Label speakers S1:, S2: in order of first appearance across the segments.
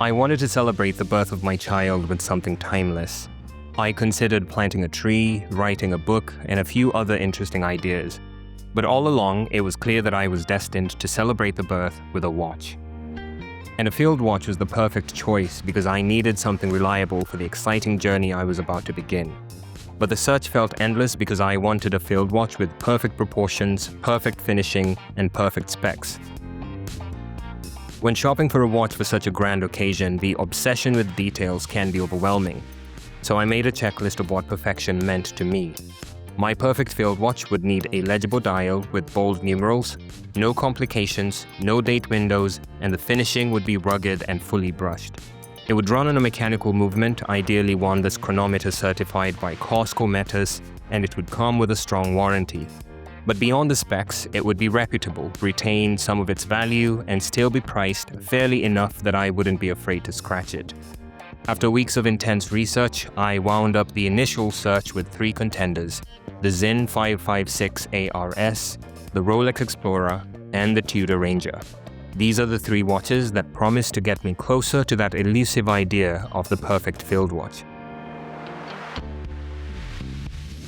S1: I wanted to celebrate the birth of my child with something timeless. I considered planting a tree, writing a book, and a few other interesting ideas. But all along, it was clear that I was destined to celebrate the birth with a watch. And a field watch was the perfect choice because I needed something reliable for the exciting journey I was about to begin. But the search felt endless because I wanted a field watch with perfect proportions, perfect finishing, and perfect specs. When shopping for a watch for such a grand occasion, the obsession with details can be overwhelming. So I made a checklist of what perfection meant to me. My perfect field watch would need a legible dial with bold numerals, no complications, no date windows, and the finishing would be rugged and fully brushed. It would run on a mechanical movement, ideally one that's chronometer certified by Costco Metas, and it would come with a strong warranty. But beyond the specs, it would be reputable, retain some of its value, and still be priced fairly enough that I wouldn't be afraid to scratch it. After weeks of intense research, I wound up the initial search with 3 contenders: the Sinn 556 ARS, the Rolex Explorer, and the Tudor Ranger. These are the 3 watches that promised to get me closer to that elusive idea of the perfect field watch.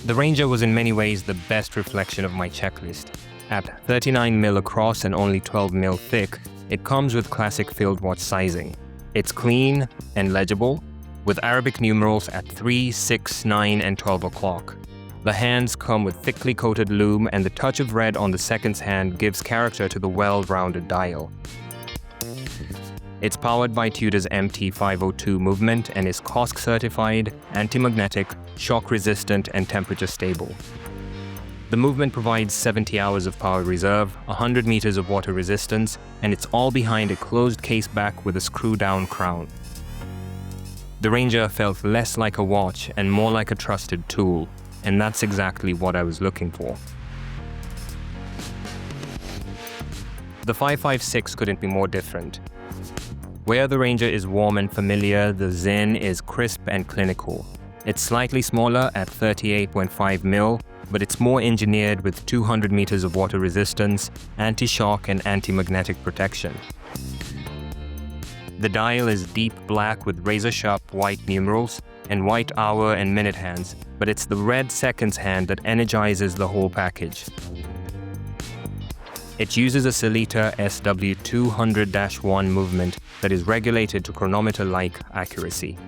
S1: The Ranger was in many ways the best reflection of my checklist. At 39mm across and only 12mm thick, it comes with classic field watch sizing. It's clean and legible, with Arabic numerals at 3, 6, 9, and 12 o'clock. The hands come with thickly coated lume, and the touch of red on the seconds hand gives character to the well-rounded dial. It's powered by Tudor's MT502 movement and is COSC certified, anti-magnetic, shock-resistant, and temperature-stable. The movement provides 70 hours of power reserve, 100 meters of water resistance, and it's all behind a closed case back with a screw-down crown. The Ranger felt less like a watch and more like a trusted tool, and that's exactly what I was looking for. The 556 couldn't be more different. Where the Ranger is warm and familiar, the Sinn is crisp and clinical. It's slightly smaller at 38.5mm, but it's more engineered with 200 meters of water resistance, anti-shock and anti-magnetic protection. The dial is deep black with razor-sharp white numerals and white hour and minute hands, but it's the red seconds hand that energizes the whole package. It uses a Sellita SW200-1 movement that is regulated to chronometer-like accuracy.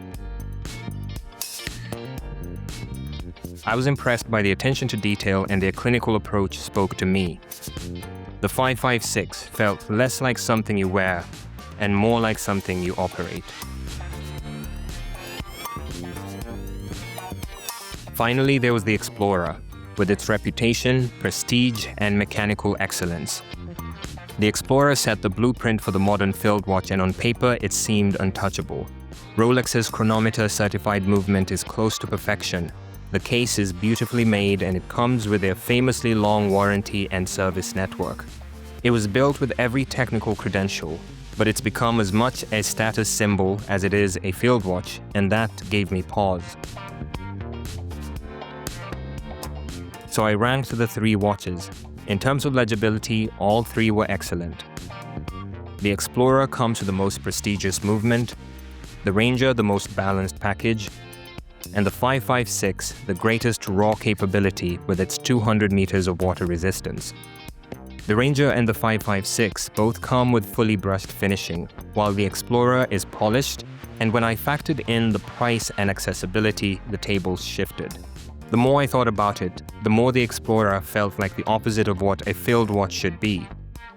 S1: I was impressed by the attention to detail, and their clinical approach spoke to me. The 556 felt less like something you wear and more like something you operate. Finally, there was the Explorer, with its reputation, prestige, and mechanical excellence. The Explorer set the blueprint for the modern field watch, and on paper it seemed untouchable. Rolex's chronometer-certified movement is close to perfection. The case is beautifully made, and it comes with their famously long warranty and service network. It was built with every technical credential, but it's become as much a status symbol as it is a field watch, and that gave me pause. So I ranked the 3 watches. In terms of legibility, all 3 were excellent. The Explorer comes with the most prestigious movement, the Ranger the most balanced package, and the 556 the greatest raw capability with its 200 meters of water resistance. The Ranger and the 556 both come with fully brushed finishing, while the Explorer is polished, and when I factored in the price and accessibility, the tables shifted. The more I thought about it, the more the Explorer felt like the opposite of what a field watch should be.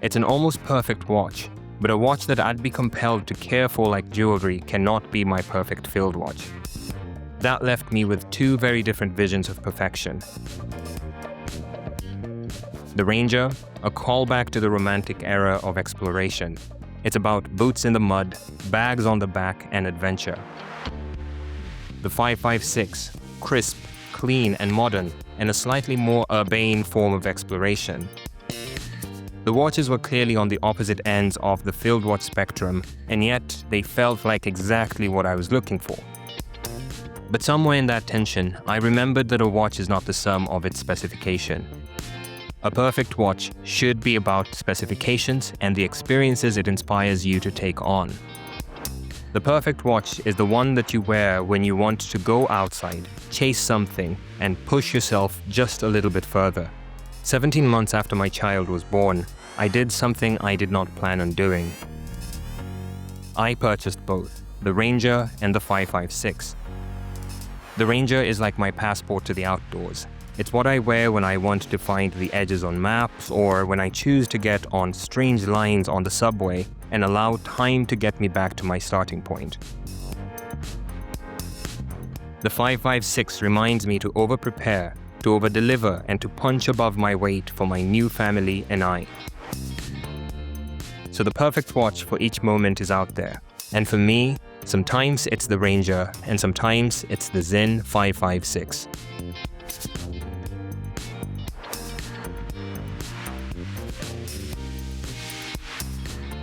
S1: It's an almost perfect watch, but a watch that I'd be compelled to care for like jewelry cannot be my perfect field watch. That left me with 2 very different visions of perfection. The Ranger, a callback to the romantic era of exploration. It's about boots in the mud, bags on the back, and adventure. The 556, crisp, clean and modern, and a slightly more urbane form of exploration. The watches were clearly on the opposite ends of the field watch spectrum, and yet they felt like exactly what I was looking for. But somewhere in that tension, I remembered that a watch is not the sum of its specification. A perfect watch should be about specifications and the experiences it inspires you to take on. The perfect watch is the one that you wear when you want to go outside, chase something, and push yourself just a little bit further. 17 months after my child was born, I did something I did not plan on doing. I purchased both, the Ranger and the 556. The Ranger is like my passport to the outdoors. It's what I wear when I want to find the edges on maps or when I choose to get on strange lines on the subway and allow time to get me back to my starting point. The 556 reminds me to over-prepare, to over-deliver, and to punch above my weight for my new family and I. So the perfect watch for each moment is out there. And for me, sometimes it's the Ranger and sometimes it's the Sinn 556.